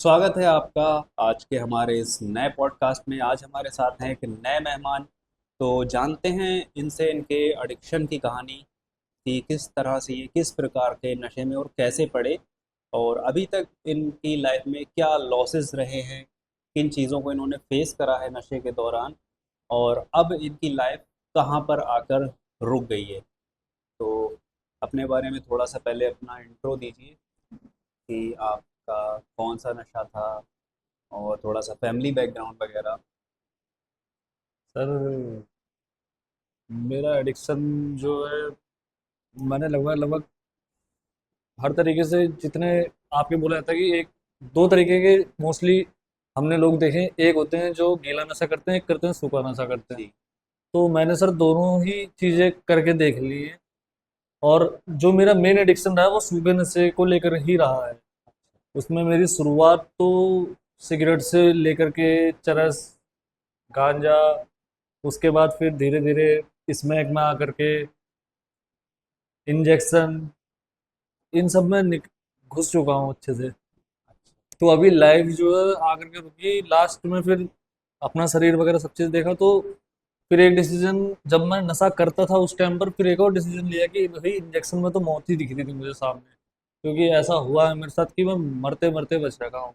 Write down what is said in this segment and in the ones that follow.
स्वागत है आपका आज के हमारे इस नए पॉडकास्ट में। आज हमारे साथ हैं एक नए मेहमान। तो जानते हैं इनसे इनके एडिक्शन की कहानी कि किस तरह से ये किस प्रकार के नशे में और कैसे पड़े, और अभी तक इनकी लाइफ में क्या लॉसेस रहे हैं, किन चीज़ों को इन्होंने फेस करा है नशे के दौरान, और अब इनकी लाइफ कहाँ पर आकर रुक गई है। तो अपने बारे में थोड़ा सा पहले अपना इंट्रो दीजिए कि आपका कौन सा नशा था, और थोड़ा सा फैमिली बैकग्राउंड वगैरह। सर, मेरा एडिक्शन जो है, मैंने लगभग लगभग हर तरीके से जितने आपके बोला जाता है कि एक दो तरीके के मोस्टली हमने लोग देखे हैं। एक होते हैं जो गीला नशा करते हैं, एक करते हैं सूखा नशा करते हैं। जी। तो मैंने सर दोनों ही चीज़ें करके देख ली है। और जो मेरा मेन एडिक्शन रहा है वो सूखे नशे को लेकर ही रहा है। उसमें मेरी शुरुआत तो सिगरेट से लेकर के चरस, गांजा, उसके बाद फिर धीरे धीरे स्मैक में आकर के इंजेक्शन, इन सब में घुस चुका हूँ अच्छे से। तो अभी लाइफ जो है आकर के रुकी लास्ट में, फिर अपना शरीर वगैरह सब चीज़ देखा तो फिर एक डिसीजन, जब मैं नशा करता था उस टाइम पर, फिर एक और डिसीजन लिया कि भाई इंजेक्शन में तो मौत ही दिख रही थी मुझे सामने, क्योंकि ऐसा हुआ है मेरे साथ कि मैं मरते मरते बच रखा हूँ।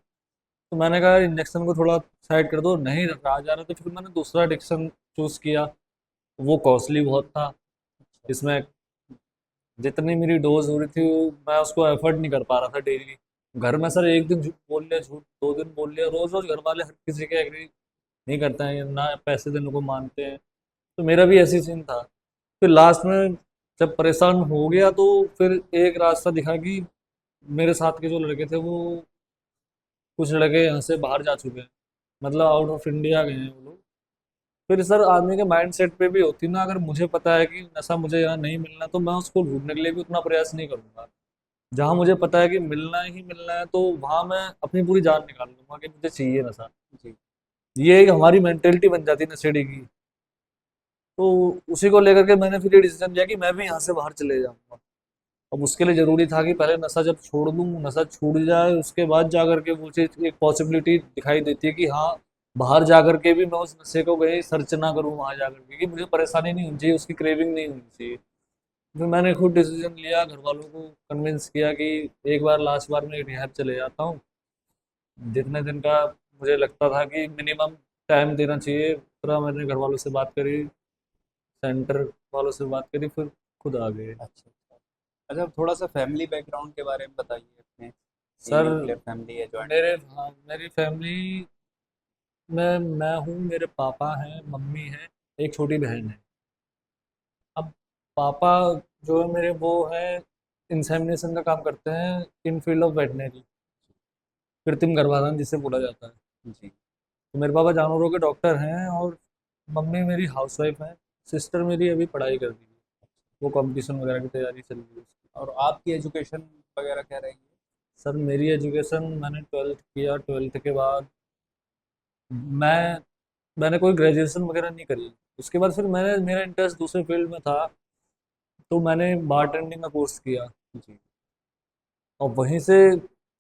तो मैंने कहा इंजेक्शन को थोड़ा साइड कर दो, नहीं रहा जा रहा, तो फिर मैंने दूसरा एडिक्शन चूज़ किया। वो कॉस्टली बहुत था। इसमें जितनी मेरी डोज हो रही थी मैं उसको एफर्ट नहीं कर पा रहा था डेली। घर में सर एक दिन झूठ बोल लिया, झूठ दो दिन बोल लिया, रोज रोज घर वाले हर किसी के एग्री नहीं करते हैं ना, पैसे देने को मानते हैं। तो मेरा भी ऐसी सीन था। फिर लास्ट में जब परेशान हो गया तो फिर एक रास्ता दिखा कि मेरे साथ के जो लड़के थे वो, कुछ लड़के यहाँ से बाहर जा चुके हैं, मतलब आउट ऑफ इंडिया गए हैं वो लोग। फिर सर आदमी के माइंड सेट पे भी होती ना, अगर मुझे पता है कि नशा मुझे यहाँ नहीं मिलना तो मैं उसको ढूंढने के लिए भी उतना प्रयास नहीं करूंगा। जहाँ मुझे पता है कि मिलना ही मिलना है तो वहाँ मैं अपनी पूरी जान निकाल लूंगा कि मुझे चाहिए नशा। जी। ये एक हमारी मेंटेलिटी बन जाती है नशेड़ी की। तो उसी को लेकर के मैंने फिर ये डिसीजन लिया कि मैं भी यहाँ से बाहर चले जाऊंगा। अब उसके लिए जरूरी था कि पहले नशा जब छोड़ दूँ, नशा छूट जाए, उसके बाद जा करके वो चीज़ एक पॉसिबिलिटी दिखाई देती है कि हाँ, बाहर जा करके भी मैं उस नशे को कहीं सर्च ना करूँ वहाँ जा करके, कि मुझे परेशानी नहीं होनी चाहिए, उसकी क्रेविंग नहीं होनी चाहिए। फिर मैंने खुद डिसीजन लिया, घर वालों को कन्विंस किया कि एक बार लास्ट बार मैं रिहैब चले जाता हूँ। जितने दिन का मुझे लगता था कि मिनिमम टाइम देना चाहिए, पूरा मैंने घर वालों से बात करी, सेंटर वालों से बात करी, फिर खुद आ गए। अच्छा अच्छा। अच्छा, थोड़ा सा फैमिली बैकग्राउंड के बारे में बताइए अपने, कि सर, न्यूक्लियर फैमिली है, जॉइंट मेरे फैमिली। हाँ, मेरी फैमिली में मैं हूँ, मेरे पापा हैं, मम्मी है, एक छोटी बहन है। अब पापा जो है मेरे, वो है इंसेमिनेशन का काम करते हैं इन फील्ड ऑफ वेटनरी, कृत्रिम गर्भाधान जिसे बोला जाता है। जी। तो मेरे पापा जानवरों के डॉक्टर हैं, और मम्मी मेरी हाउसवाइफ है। सिस्टर मेरी अभी पढ़ाई कर रही है, वो कंपटीशन वगैरह की तैयारी चल रही है उसकी। और आपकी एजुकेशन वगैरह क्या रहेगी? सर, मेरी एजुकेशन, मैंने ट्वेल्थ किया, ट्वेल्थ के बाद मैं मैंने कोई ग्रेजुएशन वगैरह नहीं करी। उसके बाद फिर मेरा इंटरेस्ट दूसरे फील्ड में था, तो मैंने बार टेंडिंग का कोर्स किया। जी। और वहीं से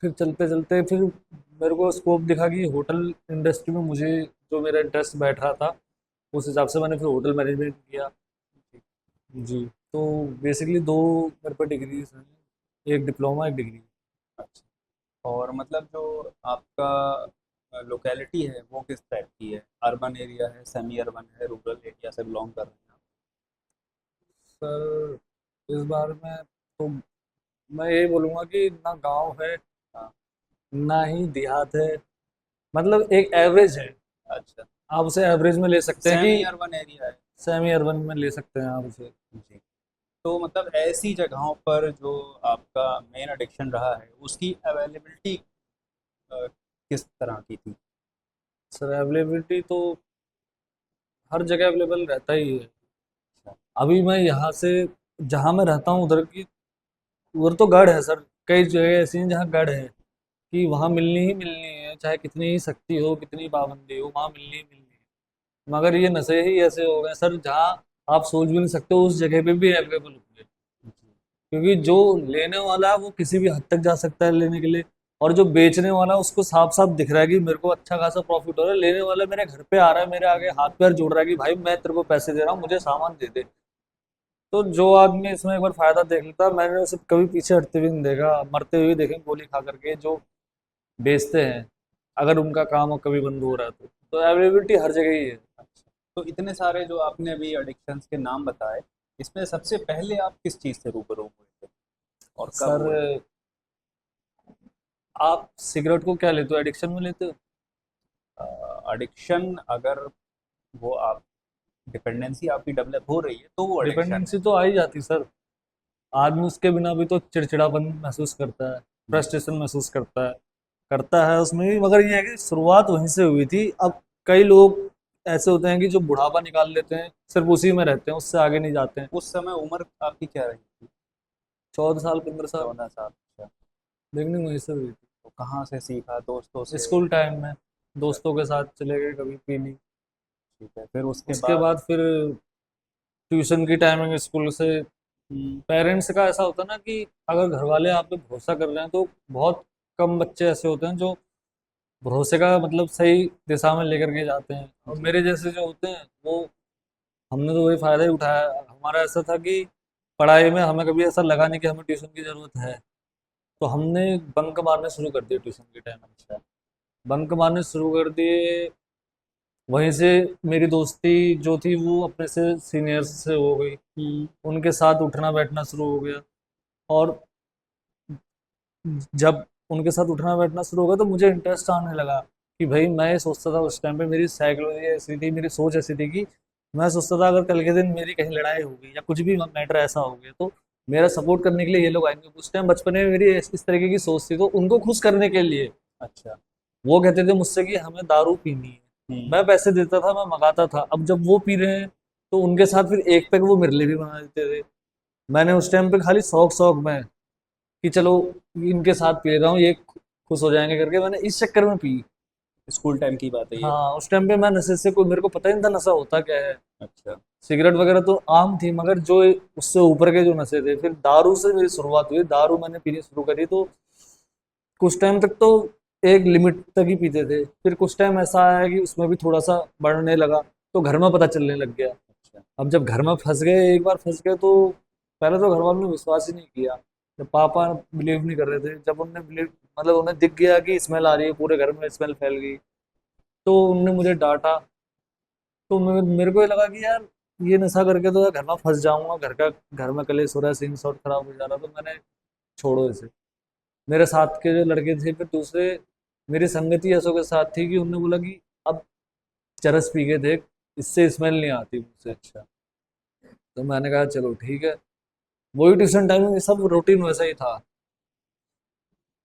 फिर चलते चलते फिर मेरे को स्कोप दिखा कि होटल इंडस्ट्री में मुझे जो मेरा इंटरेस्ट बैठ रहा था, उस हिसाब से मैंने फिर होटल मैनेजमेंट किया। जी। जी। तो बेसिकली दो मेरे पे डिग्रीज हैं, एक डिप्लोमा, एक डिग्री। अच्छा। और मतलब जो आपका लोकेलिटी है वो किस टाइप की है? अर्बन एरिया है, सेमी अर्बन है, रूरल एरिया से बिलोंग कर रहे हैं सर, इस बारे में तो मैं यही बोलूँगा कि ना गांव है, आप? ना ही देहात है, मतलब एक एवरेज है। हाँ। अच्छा। आप उसे एवरेज में ले सकते हैं कि सेमी अर्बन एरिया है। सेमी अर्बन में ले सकते हैं आप उसे। जी। तो मतलब ऐसी जगहों पर जो आपका मेन एडिक्शन रहा है, उसकी अवेलेबिलिटी किस तरह की थी? सर, अवेलेबिलिटी तो हर जगह अवेलेबल रहता ही है। अच्छा। अभी मैं यहाँ से, जहाँ मैं रहता हूँ उधर की, उधर तो गढ़ है सर। कई जगह ऐसी हैं जहाँ गढ़ है कि वहाँ मिलनी ही मिलनी है, चाहे कितनी ही सख्ती हो, कितनी पाबंदी हो, वहाँ मिलनी ही मिलनी है। मगर ये नशे ही ऐसे हो गए सर, जहाँ आप सोच भी नहीं सकते उस जगह पे भी अवेलेबल होंगे। जी। क्योंकि जो लेने वाला है वो किसी भी हद तक जा सकता है लेने के लिए। और जो बेचने वाला है, उसको साफ साफ दिख रहा है कि मेरे को अच्छा खासा प्रॉफिट हो रहा है, लेने वाला मेरे घर पे आ रहा है, मेरे आगे हाथ पैर जोड़ रहा है कि भाई मैं तेरे को पैसे दे रहा हूँ, मुझे सामान दे दे। तो जो आदमी इसमें एक बार फायदा देख लेता, मैंने उसे कभी पीछे हटते हुए नहीं देखा, मरते हुए देखे गोली खा करके जो बेचते हैं, अगर उनका काम कभी बंद हो रहा है तो अवेलेबिलिटी हर जगह ही है। अच्छा, तो इतने सारे जो आपने अभी एडिक्शंस के नाम बताए, इसमें सबसे पहले आप किस चीज़ से रूबरू हुए थे और कब सर, हुए थे? आप सिगरेट को क्या लेते हो, एडिक्शन में लेते हो? एडिक्शन अगर वो आप डिपेंडेंसी आपकी डेवलप हो रही है तो वो एडिक्शन है। डिपेंडेंसी तो आ ही जाती सर। आदमी उसके बिना भी तो चिड़चिड़ापन महसूस करता है, हम्म, फ्रस्ट्रेशन महसूस करता है उसमें भी, मगर ये है कि शुरुआत वहीं से हुई थी। अब कई लोग ऐसे होते हैं कि जो बुढ़ापा निकाल लेते हैं, सिर्फ उसी में रहते हैं, उससे आगे नहीं जाते हैं। उस समय उम्र आपकी क्या रही थी? 14 साल 15 साल। 14 साल। अच्छा, बिगनिंग वहीं से हुई तो कहाँ से सीखा, दोस्तों थी, से? स्कूल टाइम में अच्छा, दोस्तों के साथ चले गए कभी पीने। ठीक है, फिर उसके उसके बाद? बाद फिर ट्यूशन की टाइमिंग स्कूल से। हम्म, पेरेंट्स का ऐसा होता है ना कि अगर घर वाले आप पे भरोसा कर रहे हैं तो बहुत कम बच्चे ऐसे होते हैं जो भरोसे का मतलब सही दिशा में लेकर के जाते हैं, और जी। मेरे जैसे जो होते हैं वो, हमने तो वही फायदा ही उठाया। हमारा ऐसा था कि पढ़ाई में हमें कभी ऐसा लगा नहीं कि हमें ट्यूशन की जरूरत है, तो हमने बंक मारने शुरू कर दिए ट्यूशन के टाइम। अच्छा। बंक मारने शुरू कर दिए, वहीं से मेरी दोस्ती जो थी वो अपने से सीनियर्स से हो गई, हम्म, उनके साथ उठना बैठना शुरू हो गया। और जब उनके साथ उठना बैठना शुरू हो गया तो मुझे इंटरेस्ट आने लगा कि भाई मैं ये सोचता था उस टाइम पे, मेरी साइकोलॉजी ऐसी थी, मेरी सोच ऐसी थी कि मैं सोचता था अगर कल के दिन मेरी कहीं लड़ाई होगी या कुछ भी मैटर ऐसा हो गया तो मेरा सपोर्ट करने के लिए ये लोग आएंगे। उस टाइम बचपन में मेरी इस तरीके की सोच थी, तो उनको खुश करने के लिए अच्छा। वो कहते थे मुझसे कि हमें दारू पीनी है, हम्म, मैं पैसे देता था, मैं मंगाता था। अब जब वो पी रहे हैं तो उनके साथ फिर एक पैक वो मेरे लिए भी बना देते थे। मैंने उस टाइम पे खाली शौक शौक में कि चलो इनके साथ पी लेता हूँ, ये खुश हो जाएंगे करके मैंने इस चक्कर में पी। स्कूल टाइम की बात है ये? हाँ, उस टाइम पे मैं नशे से कोई, मेरे को पता ही नहीं था नशा होता क्या है। अच्छा। सिगरेट वगैरह तो आम थी, मगर जो उससे ऊपर के जो नशे थे, फिर दारू से मेरी शुरुआत हुई। दारू मैंने पीनी शुरू करी तो कुछ टाइम तक तो एक लिमिट तक ही पीते थे, फिर कुछ टाइम ऐसा आया कि उसमें भी थोड़ा सा बढ़ने लगा, तो घर में पता चलने लग गया। अच्छा। अब जब घर में फंस गए, एक बार फंस गए तो पहले तो घर वालों ने विश्वास ही नहीं किया। जब पापा बिलीव नहीं कर रहे थे, जब उन्हें बिलीव मतलब उन्हें दिख गया कि स्मेल आ रही है, पूरे घर में स्मेल फैल गई, तो उनने मुझे डांटा। तो मेरे को ये लगा कि यार ये नशा करके तो घर में फंस जाऊंगा, घर में कलेश हो रहा है, सीन शॉट खराब हो जा रहा, तो मैंने छोड़ो इसे। मेरे साथ के जो लड़के थे फिर दूसरे, मेरी संगति ऐसों के साथ थी कि उन्होंने बोला कि अब चरस पी के देख, इससे स्मेल नहीं आती मुझसे। अच्छा। तो मैंने कहा चलो ठीक है। वही ट्यूशन टाइम में सब रूटीन वैसा ही था।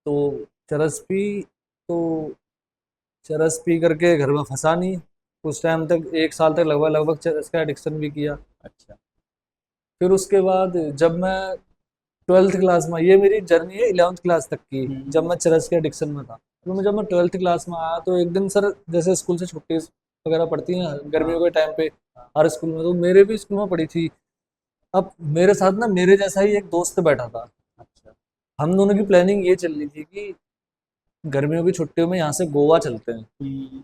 तो चरस पी, तो चरस पी करके घर में फंसा नहीं। कुछ टाइम तक, 1 साल तक लगभग लगभग चरस का एडिक्शन भी किया। अच्छा। फिर उसके बाद जब मैं 12th क्लास में, ये मेरी जर्नी है 11th क्लास तक की, जब हम्म, मैं चरस के एडिक्शन में था। तो जब मैं 12th क्लास में आया तो एक दिन सर, जैसे स्कूल से छुट्टी वगैरह पड़ती है गर्मियों हाँ, के टाइम पे हाँ। हर स्कूल में, तो मेरे भी स्कूल में पड़ी थी। अब मेरे साथ ना मेरे जैसा ही एक दोस्त बैठा था। अच्छा। हम दोनों की प्लानिंग ये चल रही थी कि गर्मियों की छुट्टियों में यहाँ से गोवा चलते हैं। हम्म,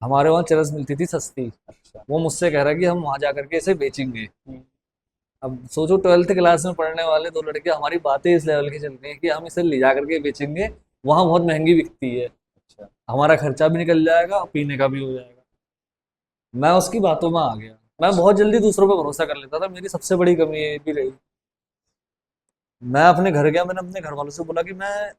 हमारे वहाँ चरस मिलती थी सस्ती। अच्छा। वो मुझसे कह रहा है कि हम वहाँ जा करके इसे बेचेंगे। हम्म, अब सोचो 12th क्लास में पढ़ने वाले दो लड़के, हमारी बातें इस लेवल की चल रही हैं कि हम इसे ले जा करके बेचेंगे, वहाँ बहुत महंगी बिकती है, अच्छा। हमारा खर्चा भी निकल जाएगा और पीने का भी हो जाएगा। मैं उसकी बातों में आ गया। मैं बहुत जल्दी दूसरों पर भरोसा कर लेता था, मेरी सबसे बड़ी कमी ये भी रही। मैं अपने घर गया, मैंने अपने घर वालों से बोला कि मैं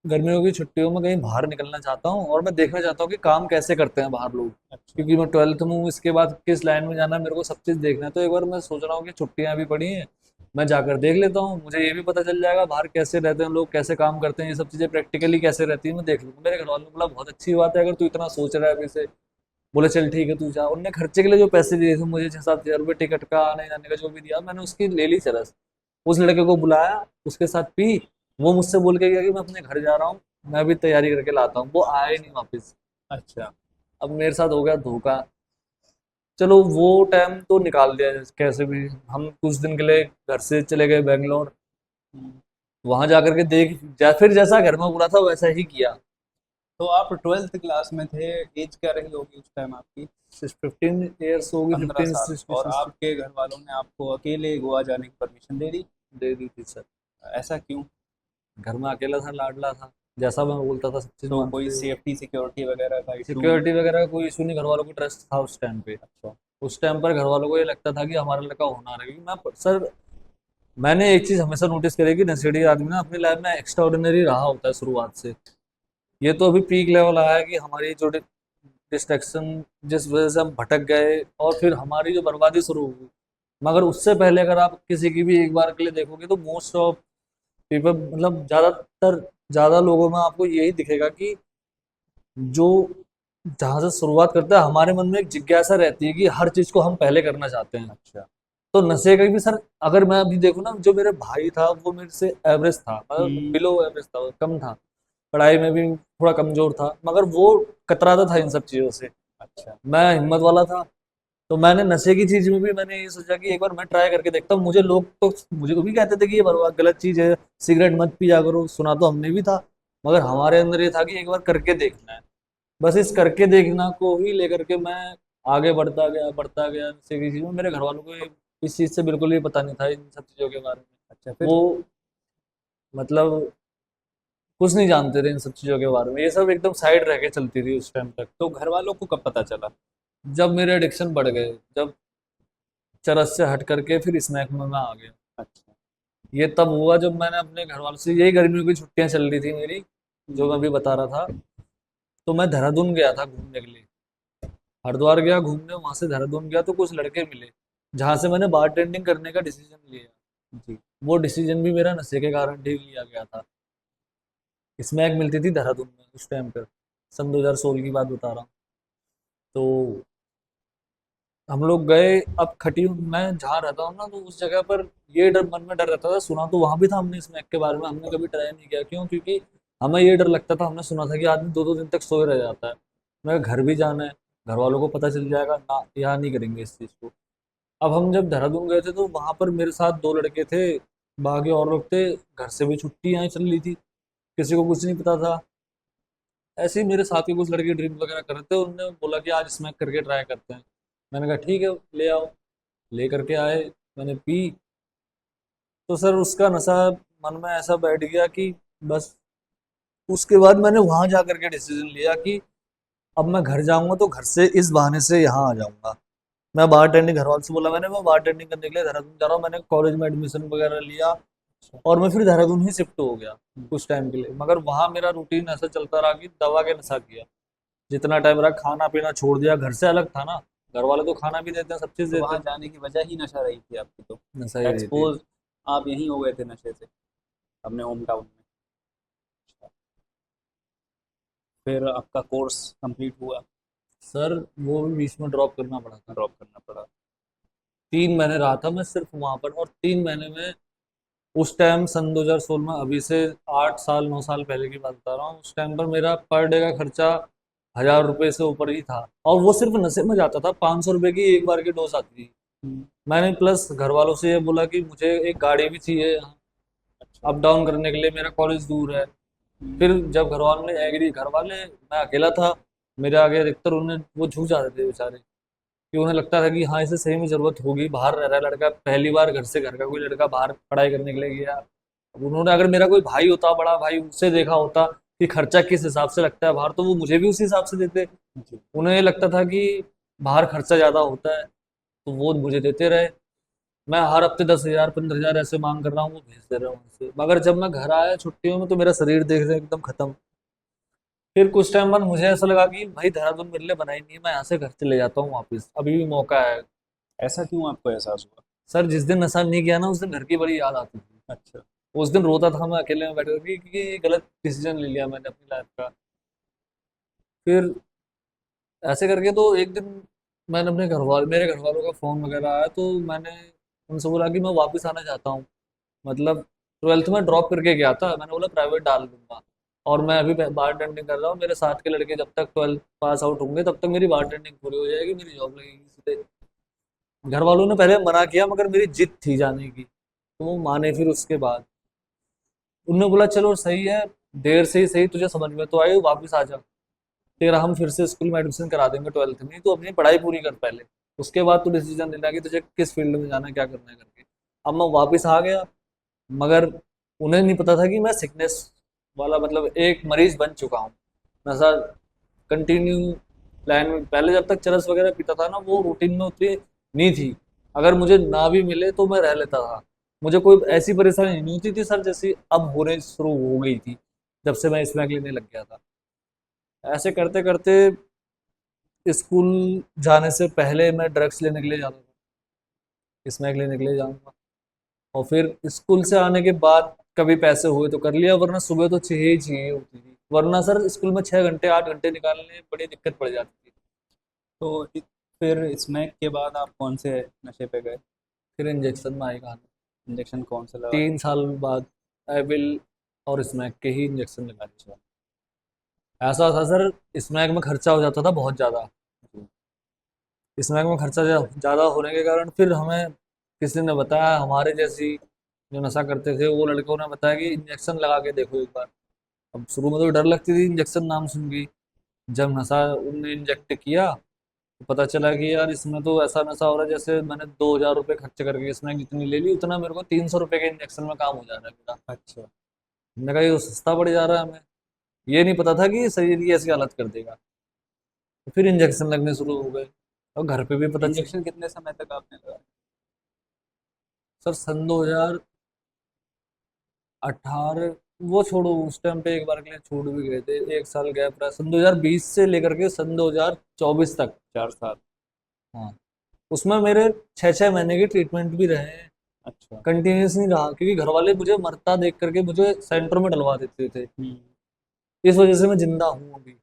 गर्मियों की छुट्टियों में कहीं बाहर निकलना चाहता हूँ और मैं देखना चाहता हूँ कि काम कैसे करते हैं बाहर लोग, अच्छा। क्योंकि मैं 12th में हूँ, इसके बाद किस लाइन में जाना है मेरे को सब चीज़ देखना है। तो एक बार मैं सोच रहा हूँ कि छुट्टियां भी पड़ी हैं, मैं जाकर देख लेता हूँ, मुझे ये भी पता चल जाएगा बाहर कैसे रहते हैं लोग, कैसे काम करते हैं, ये सब चीज़ें प्रैक्टिकली कैसे रहती है मैं देख लूँगा। मेरे घर वालों ने बोला बहुत अच्छी बात है अगर तू इतना सोच रहा है अभी से। बोले चल ठीक है तू जा। उनने खर्चे के लिए जो पैसे दिए थे मुझे, 6-7 हज़ार रुपये टिकट का, आने जाने का जो भी दिया, मैंने उसकी ले ली चरस। उस लड़के को बुलाया, उसके साथ पी। वो मुझसे बोल के गया कि मैं अपने घर जा रहा हूँ, मैं भी तैयारी करके लाता हूँ। वो आया ही नहीं वापस। अच्छा। अब मेरे साथ हो गया धोखा। चलो वो टाइम तो निकाल दिया कैसे भी। हम कुछ दिन के लिए घर से चले गए बेंगलोर। हम्म, वहां जाकर के फिर जैसा घर में बोला था वैसा ही किया। तो आप 12th क्लास में थे, एज क्या रही होगी उस टाइम आपकी? 15 ईयर्स होगी, 15 साल। और 15 आपके घर वालों ने आपको अकेले गोवा जाने की परमिशन दे दी? दे दी थी सर। ऐसा क्यों? घर में अकेला था, लाडला था, जैसा मैं बोलता था सब चीज तो कोई मानते थे। सेफ्टी सिक्योरिटी वगैरह का इशू? सिक्योरिटी वगैरह का कोई इशू नहीं, घर वालों को ट्रस्ट था उस टाइम पे। अच्छा। उस टाइम पर घर वालों को ये लगता था कि हमारा लड़का होना है, क्योंकि सर मैंने एक चीज हमेशा नोटिस करी कि नशेड़ी आदमी ना अपनी लाइफ में एक्स्ट्रा ऑर्डिनरी रहा होता है शुरुआत से। ये तो अभी पीक लेवल आया है कि हमारी जो डिस्ट्रैक्शन, जिस वजह से हम भटक गए और फिर हमारी जो बर्बादी शुरू हुई। मगर उससे पहले अगर आप किसी की भी एक बार के लिए देखोगे तो मोस्ट ऑफ पीपल, मतलब ज्यादा लोगों में आपको यही दिखेगा कि जो जहां से शुरुआत करता है, हमारे मन में एक जिज्ञासा रहती है कि हर चीज को हम पहले करना चाहते हैं। अच्छा। तो नशे का भी सर, अगर मैं अभी देखूँ ना, जो मेरे भाई था वो मेरे से एवरेज था, मतलब हम्म। बिलो एवरेज था, कम था, पढ़ाई में भी थोड़ा कमजोर था, मगर वो कतराता था इन सब चीजों से। अच्छा। मैं हिम्मत वाला था। तो मैंने नशे की चीज में भी मैंने ये सोचा कि एक बार मैं ट्राई करके देखता हूँ। मुझे तो भी कहते थे कि ये बर्बाद गलत चीज है, सिगरेट मत पिया करो, सुना तो हमने भी था, मगर हमारे अंदर ये था कि एक बार करके देखना है। बस इस करके देखना को ही लेकर के मैं आगे बढ़ता गया नशे की चीज में। मेरे घर वालों को इस चीज से बिल्कुल भी पता नहीं था, इन सब चीजों के बारे में। अच्छा। फिर वो मतलब कुछ नहीं जानते थे इन सब चीजों के बारे में, ये सब एकदम साइड रह के चलती थी उस टाइम तक। तो घर वालों को कब पता चला? जब मेरे एडिक्शन बढ़ गए, जब चरस से हट करके फिर स्नैक में मैं आ गया। अच्छा। ये तब हुआ जब मैंने अपने घर वालों से, यही गर्मियों की छुट्टियां चल रही थी मेरी, जो मैं हम्म। अभी बता रहा था। तो मैं देहरादून गया था घूमने के लिए, हरिद्वार गया घूमने, वहां से देहरादून गया तो कुछ लड़के मिले, जहां से मैंने बार टेंडिंग करने का डिसीजन लिया। जी। वो डिसीजन भी मेरा नशे के कारण ही लिया गया था। स्मैक मिलती थी देहरादून में उस टाइम पर, सन 2016 की बात बता रहा हूँ। तो हम लोग गए। अब खटी, मैं जहाँ रहता हूँ ना, तो उस जगह पर ये डर मन में डर रहता था, सुना तो वहां भी था हमने स्मैक के बारे में, हमने कभी ट्राई नहीं किया। क्यों? क्योंकि हमें ये डर लगता था, हमने सुना था कि आदमी 2-2 दिन तक सोए रह जाता है। मैं घर भी जाना है, घर वालों को पता चल जाएगा ना, यहाँ नहीं करेंगे इस चीज़ को। अब हम जब देहरादून गए थे तो वहां पर मेरे साथ 2 लड़के थे, बाकी और लोग थे। घर से भी छुट्टी यहाँ चल रही थी, किसी को कुछ नहीं पता था। ऐसे ही मेरे साथ के कुछ लड़के ड्रिंक वगैरह कर रहे थे, उन्होंने बोला कि आज स्मैक करके ट्राई करते हैं। मैंने कहा ठीक है, ले आओ। ले करके आए, मैंने पी। तो सर उसका नशा मन में ऐसा बैठ गया कि बस उसके बाद मैंने वहां जा करके डिसीजन लिया कि अब मैं घर जाऊंगा तो घर से इस बहाने से यहाँ आ जाऊंगा। मैं बार टेंडिंग, घर वालों से बोला मैंने, मैं बार टेंडिंग करने के लिए देहरादून जा रहा हूँ। मैंने कॉलेज में एडमिशन वगैरह लिया अच्छा। और मैं फिर देहरादून ही शिफ्ट हो गया हम्म। कुछ टाइम के लिए। मगर वहां मेरा रूटीन ऐसा चलता रहा कि दवा के नशा किया जितना टाइम रहा। खाना पीना छोड़ दिया, घर से अलग था ना, घर वाले तो खाना भी देते हैं, सब चीज़ तो देते वहां हैं। जाने की वजह ही नशा रही थी आपकी तो? नशा ही रही थी। एक्सपोज आप यहीं हो गए थे नशे से, अपने होम टाउन में? फिर आपका कोर्स कंप्लीट हुआ? सर वो भी बीच में ड्रॉप करना पड़ा था। ड्रॉप करना पड़ा? 3 महीने रहा था मैं सिर्फ वहां पर, और 3 महीने में उस टाइम सन 2016 में, अभी से 8 साल 9 साल पहले की बात बता रहा हूँ, उस टाइम पर मेरा पर डे का खर्चा 1000 रुपये से ऊपर ही था। और वो सिर्फ नशे में जाता था, 500 रुपये की एक बार की डोज आती थी। हम्म। मैंने प्लस घर वालों से ये बोला कि मुझे एक गाड़ी भी चाहिए यहाँ अच्छा। अप डाउन करने के लिए, मेरा कॉलेज दूर है। हम्म। फिर जब घर वालों ने एग्री, घर वाले, मैं अकेला था, मेरे आगे अधिकतर उन्हें वो झुक जाते थे बेचारे, कि उन्हें लगता था कि हाँ इसे सही में जरूरत होगी, बाहर रह रहा है लड़का, पहली बार घर का कोई लड़का बाहर पढ़ाई करने के लिए गया। अब उन्होंने, अगर मेरा कोई भाई होता, बड़ा भाई, उससे देखा होता कि खर्चा किस हिसाब से लगता है बाहर, तो वो मुझे भी उसी हिसाब से देते। जी। उन्हें ये लगता था कि बाहर खर्चा ज्यादा होता है, तो वो मुझे देते रहे। मैं हर हफ्ते 10,000 15,000 ऐसे मांग कर रहा हूँ, वो भेज दे रहे हैं वहां से। मगर जब मैं घर आया छुट्टियों में तो मेरा शरीर देख रहे एकदम खत्म। फिर कुछ टाइम बाद मुझे ऐसा लगा कि भाई देहरादून मेरे लिए बना ही नहीं है, मैं यहाँ से घर चले जाता हूँ वापस, अभी भी मौका है। ऐसा क्यों आपको एहसास हुआ? सर जिस दिन नशा नहीं किया ना, उस दिन घर की बड़ी याद आती थी। अच्छा। उस दिन रोता था मैं अकेले में बैठ कर के, क्योंकि ये गलत डिसीजन ले लिया मैंने अपनी लाइफ का। फिर ऐसे करके तो एक दिन मैंने मेरे घर वालों का फ़ोन वगैरह आया, तो मैंने उनसे बोला कि मैं वापस आना चाहता हूँ। मतलब 12th में ड्रॉप करके गया था, मैंने बोला प्राइवेट डाल दूंगा, और मैं अभी बार टेंडिंग कर रहा हूँ। मेरे साथ के लड़के जब तक 12th पास आउट होंगे तब तक मेरी बार टेंडिंग पूरी हो जाएगी, मेरी जॉब लगेगी सीधे। घर वालों ने पहले मना किया, मगर मेरी जिद थी जाने की, तो वो माने फिर उसके बाद। उनने बोला चलो सही है, देर से ही सही, तुझे समझ में तो आई, वापस आ जा, तेरा हम फिर से स्कूल में एडमिशन करा देंगे 12th में, तो अपनी पढ़ाई पूरी कर पहले, उसके बाद तू डिसीजन लेना कि तुझे किस फील्ड में जाना है, क्या करना है करके। अब मैं वापस आ गया, मगर उन्हें नहीं पता था कि मैं सिकनेस वाला मतलब एक मरीज बन चुका हूँ। नशा कंटिन्यू प्लान में, पहले जब तक चरस वगैरह पीता था ना, वो रूटीन में उतनी नहीं थी, अगर मुझे ना भी मिले तो मैं रह लेता था, मुझे कोई ऐसी परेशानी नहीं होती थी सर जैसी अब होने शुरू हो गई थी जब से मैं स्मैक लेने लग गया था। ऐसे करते करते स्कूल जाने से पहले मैं ड्रग्स लेने के लिए जाता था, स्मैक लेने के लिए जाऊंगा, और फिर स्कूल से आने के बाद कभी पैसे हुए तो कर लिया, वरना सुबह तो चाहिए ही चाहिए होती थी, वरना सर स्कूल में 6 घंटे 8 घंटे निकालने में बड़ी दिक्कत पड़ जाती थी। तो फिर स्मैक के बाद आप कौन से नशे पे गए? फिर इंजेक्शन में आएगा, इंजेक्शन कौन सा लगा? 3 साल बाद एविल और स्मैक के ही इंजेक्शन लगा दिए। ऐसा था सर, स्मैक में खर्चा हो जाता था बहुत ज़्यादा, जी। स्मैक में खर्चा ज़्यादा होने के कारण फिर हमें किसी ने बताया, हमारे जैसी जो नशा करते थे वो लड़कों ने बताया कि इंजेक्शन लगा के देखो एक बार। अब शुरू में तो डर लगती थी इंजेक्शन नाम सुन के, जब नशा उनने इंजेक्ट किया तो पता चला कि यार इसमें तो ऐसा नशा हो रहा है जैसे मैंने 2,000 रुपये खर्च करके इसमें जितनी ले ली उतना मेरे को 300 रुपये के इंजेक्शन में काम हो जा रहा है मेरा। अच्छा। मैंने कहा ये तो सस्ता पड़ जा रहा है हमें, ये नहीं पता था कि शरीर की ऐसी हालत कर देगा। तो फिर इंजेक्शन लगने शुरू हो गए, और घर पे भी पता चल। इंजेक्शन कितने समय तक आपने लगाया? सर सन 2018, वो छोड़ो, उस टाइम पे एक बार के लिए छूट भी गए थे, 1 साल गैप रहा, सन 2020 से लेकर के सन 2024 तक। 4 साल। हाँ, उसमें मेरे 6 6 महीने के ट्रीटमेंट भी रहे हैं, अच्छा। कंटिन्यूस नहीं रहा, क्योंकि घर वाले मुझे मरता देख करके मुझे सेंटर में डलवा देते थे, हम्म। इस वजह से मैं जिंदा हूँ अभी।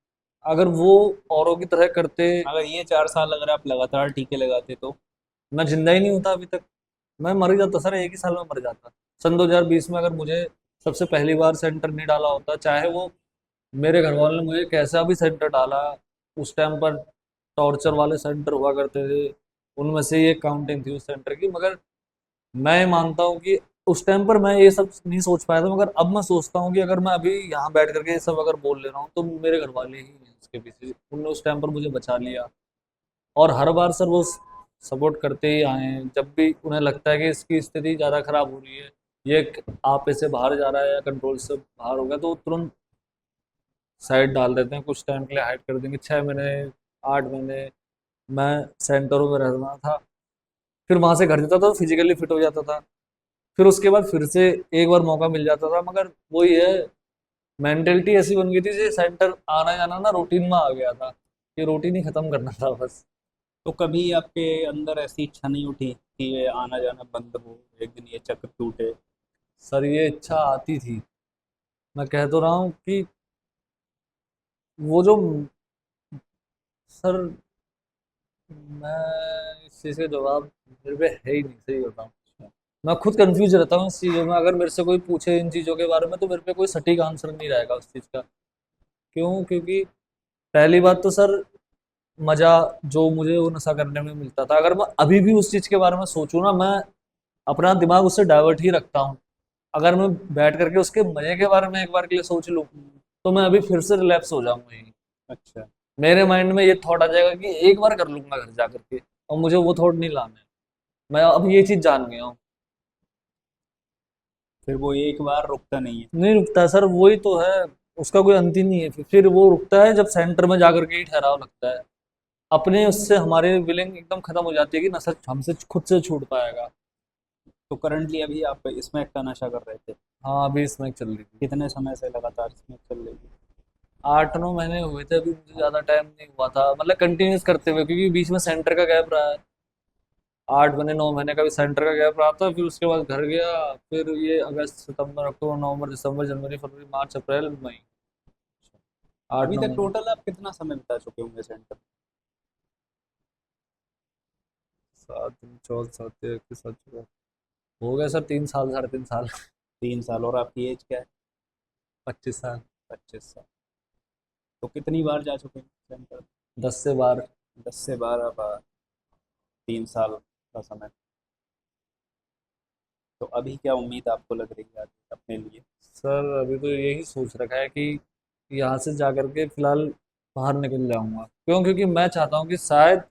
अगर वो औरों की तरह करते, अगर ये 4 साल अगर आप लगातार टीके लगाते तो? मैं जिंदा ही नहीं होता अभी तक, मैं मर ही जाता सर, एक ही साल में मर जाता। सन 2020 में अगर मुझे सबसे पहली बार सेंटर नहीं डाला होता, चाहे वो मेरे घर वालों ने मुझे कैसा भी सेंटर डाला, उस टाइम पर टॉर्चर वाले सेंटर हुआ करते थे, उनमें से ये काउंटिंग थी उस सेंटर की, मगर मैं मानता हूँ कि उस टाइम पर मैं ये सब नहीं सोच पाया था, मगर अब मैं सोचता हूँ कि अगर मैं अभी यहाँ बैठ करके ये सब अगर बोल ले रहा हूँ तो मेरे घर वाले ही हैं इसके पीछे, उनने उस टाइम पर मुझे बचा लिया, और हर बार सर वो सपोर्ट करते ही आए हैं, जब भी उन्हें लगता है कि इसकी स्थिति ज़्यादा खराब हो रही है, ये आप से बाहर जा रहा है या कंट्रोल से बाहर हो गया, तो वो तुरंत साइड डाल देते हैं, कुछ टाइम के लिए हाइड कर देंगे, 6 महीने 8 महीने मैं सेंटरों में रहना था, फिर वहां से घर जाता था तो फिजिकली फिट हो जाता था, फिर उसके बाद फिर से एक बार मौका मिल जाता था, मगर वही है, मेंटेलिटी ऐसी बन गई थी जैसे सेंटर आना जाना ना रूटीन में आ गया था, ये रूटीन ही खत्म करना था बस। तो कभी आपके अंदर ऐसी इच्छा नहीं उठी कि ये आना जाना बंद हो, एक दिन ये चक्र टूटे? सर ये इच्छा आती थी, मैं कह तो रहा हूँ कि वो जो, सर मैं इस चीज़ का जवाब मेरे पे है ही नहीं, सही बताऊँ, मैं खुद कंफ्यूज रहता हूँ इस चीज़ों में, अगर मेरे से कोई पूछे इन चीज़ों के बारे में तो मेरे पे कोई सटीक आंसर नहीं रहेगा उस चीज़ का। क्यों? क्योंकि पहली बात तो सर, मज़ा जो मुझे वो नशा करने में मिलता था, अगर मैं अभी भी उस चीज़ के बारे में सोचूं ना, मैं अपना दिमाग उससे डाइवर्ट ही रखता हूँ, अगर मैं बैठ करके उसके मज़े के बारे में एक बार के लिए सोच लूँ तो मैं अभी फिर से रिलैप्स हो जाऊंगा यही, अच्छा। मेरे माइंड में ये थॉट आ जाएगा कि एक बार कर लूंगा घर जा करके, और मुझे वो थॉट नहीं लाना है, मैं अब ये चीज़ जान गया हूँ। फिर वो एक बार रुकता नहीं है? नहीं रुकता सर, वही तो है, उसका कोई अंत ही नहीं है, फिर वो रुकता है जब सेंटर में जाकर के ही ठहराव लगता है, अपने उससे हमारे विलिंग एकदम खत्म हो जाती है कि नशा हमसे खुद से छूट पाएगा। तो करंटली अभी आप स्मैक का नशा कर रहे थे? हाँ, अभी इसमें चल रही थी, कितने समय से लगातार स्मैक चल रही थी? 8 9 महीने हुए थे, अभी मुझे ज़्यादा टाइम नहीं हुआ था मतलब कंटिन्यूस करते हुए, क्योंकि बीच में सेंटर का गैप रहा है, 8 महीने 9 महीने का भी सेंटर का गैप रहा था, फिर उसके बाद घर गया, फिर ये अगस्त सितंबर अक्टूबर नवंबर दिसंबर जनवरी फरवरी मार्च अप्रैल मई, आठ अभी नौ तक महीने टोटल आप कितना समय बिता चुके होंगे सेंटर? 7 दिन 14 7 21 7 हो गया सर, 3 साल 3.5 साल। 3 साल। और आपकी एज क्या है? 25 साल। 25 साल। तो कितनी बार जा चुके हैं सेंटर? 10 से 12। 10 से 12 बार। 3 साल का समय। तो अभी क्या उम्मीद आपको लग रही है आगे अपने लिए? सर अभी तो यही सोच रखा है कि यहाँ से जा करके फिलहाल बाहर निकल जाऊंगा। क्यों? क्योंकि मैं चाहता हूँ कि शायद,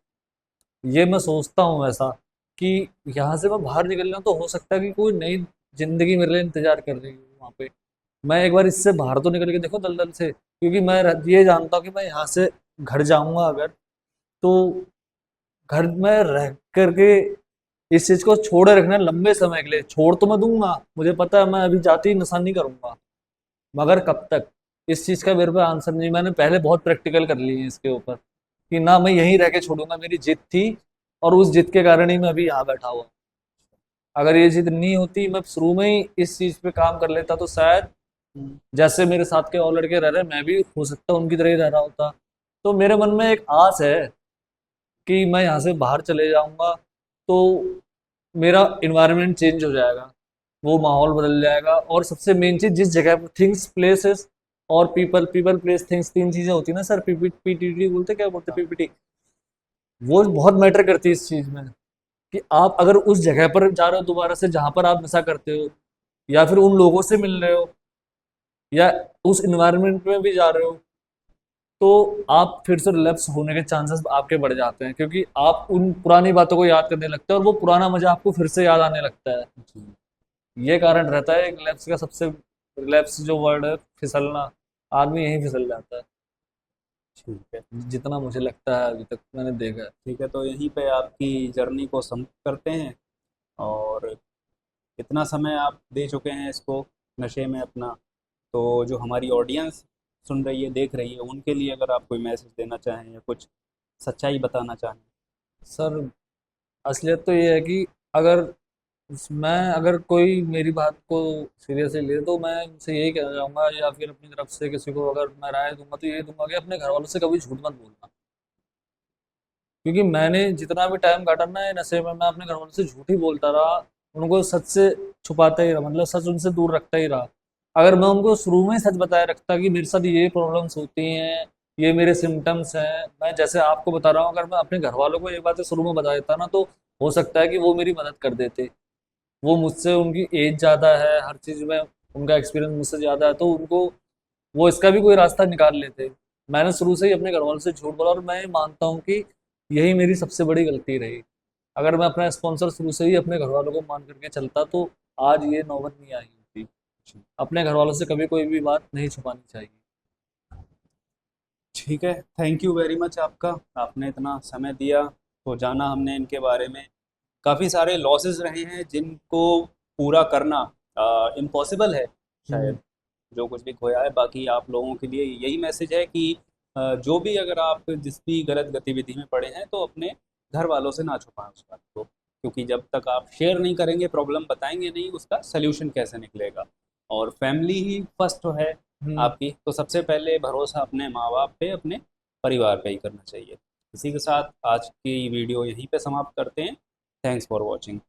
ये मैं सोचता हूँ ऐसा, कि यहाँ से मैं बाहर निकल जाऊँ तो हो सकता है कि कोई नई जिंदगी मेरे लिए इंतजार कर रही है वहाँ पे। मैं एक बार इससे बाहर तो निकल के देखो दलदल से, क्योंकि मैं ये जानता हूँ कि मैं यहाँ से घर जाऊंगा अगर, तो घर में रह करके इस चीज को छोड़े रखना है लंबे समय के लिए। छोड़ तो मैं दूंगा, मुझे पता है मैं अभी जाती ही नशा नहीं करूंगा, मगर कब तक, इस चीज का मेरे पे आंसर नहीं। मैंने पहले बहुत प्रैक्टिकल कर ली है इसके ऊपर, कि ना मैं यहीं रह के छोड़ूंगा, मेरी जिद थी, और उस जिद के कारण ही मैं अभी यहाँ बैठा हुआ हूँ। अगर ये जिद नहीं होती, मैं शुरू में ही इस चीज पे काम कर लेता, तो शायद जैसे मेरे साथ के और लड़के रह रहे हैं, मैं भी हो सकता है उनकी तरह ही रह रहा होता। तो मेरे मन में एक आस है कि मैं यहाँ से बाहर चले जाऊंगा तो मेरा इन्वायरमेंट चेंज हो जाएगा, वो माहौल बदल जाएगा। और सबसे मेन चीज, जिस जगह पर थिंग्स, प्लेसेस और पीपल, पीपल प्लेस थिंग्स, तीन चीजें होती है ना सर, पीपीटी बोलते, क्या बोलते, हाँ। पीपीटी, वो बहुत मैटर करती है इस चीज में। कि आप अगर उस जगह पर जा रहे हो दोबारा से जहां पर आप नशा करते हो, या फिर उन लोगों से मिल रहे हो, या उस इन्वायरमेंट में भी जा रहे हो, तो आप फिर से रिलैप्स होने के चांसेस आपके बढ़ जाते हैं, क्योंकि आप उन पुरानी बातों को याद करने लगते हैं और वो पुराना मजा आपको फिर से याद आने लगता है। जी। ये कारण रहता है रिलैप्स का सबसे, रिलैप्स जो वर्ड है, फिसलना, आदमी यहीं फिसल जाता है, ठीक है। जितना मुझे लगता है अभी तक मैंने देखा है। ठीक है, तो यहीं पे आपकी जर्नी को समाप्त करते हैं। और इतना समय आप दे चुके हैं इसको, नशे में अपना, तो जो हमारी ऑडियंस सुन रही है, देख रही है, उनके लिए अगर आप कोई मैसेज देना चाहें या कुछ सच्चाई बताना चाहें। सर असलियत तो ये है कि अगर मैं, अगर कोई मेरी बात को सीरियसली ले तो मैं उनसे यही कहना चाहूंगा, या फिर अपनी तरफ से किसी को अगर मैं राय दूंगा तो यही दूंगा कि अपने घर वालों से कभी झूठ मत बोलना। क्योंकि मैंने जितना भी टाइम काटा ना ये नशे में, मैं अपने घर वालों से झूठ ही बोलता रहा, उनको सच से छुपाता ही रहा, मतलब सच उनसे दूर रखता ही रहा। अगर मैं उनको शुरू में ही सच बताए रखता कि मेरे साथ ये प्रॉब्लम्स होती हैं, ये मेरे सिम्टम्स हैं, मैं जैसे आपको बता रहा हूँ, अगर मैं अपने घर वालों को ये बातें शुरू में बता देता ना, तो हो सकता है कि वो मेरी मदद कर देते। वो मुझसे, उनकी एज ज़्यादा है, हर चीज़ में उनका एक्सपीरियंस मुझसे ज़्यादा है, तो उनको, वो इसका भी कोई रास्ता निकाल लेते। मैंने शुरू से ही अपने घर वालों से झूठ बोला, और मैं मानता हूँ कि यही मेरी सबसे बड़ी गलती रही। अगर मैं अपना स्पॉन्सर शुरू से ही अपने घर वालों को मान करके चलता, तो आज ये नौबत नहीं आई होती। अपने घर वालों से कभी कोई भी बात नहीं छुपानी चाहिए। ठीक है, थैंक यू वेरी मच आपका, आपने इतना समय दिया। तो जाना हमने इनके बारे में, काफ़ी सारे लॉसेस रहे हैं जिनको पूरा करना इम्पॉसिबल है हम्म। शायद, जो कुछ भी खोया है। बाकी आप लोगों के लिए यही मैसेज है कि जो भी, अगर आप जिस भी गलत गतिविधि में पड़े हैं, तो अपने घर वालों से ना छुपाएं उस बात को, क्योंकि जब तक आप शेयर नहीं करेंगे, प्रॉब्लम बताएंगे नहीं, उसका सोल्यूशन कैसे निकलेगा। और फैमिली ही फर्स्ट है हम्म। आपकी, तो सबसे पहले भरोसा अपने माँ बाप पे, अपने परिवार पे ही करना चाहिए। इसी के साथ आज की वीडियो यहीं पे समाप्त करते हैं। Thanks for watching.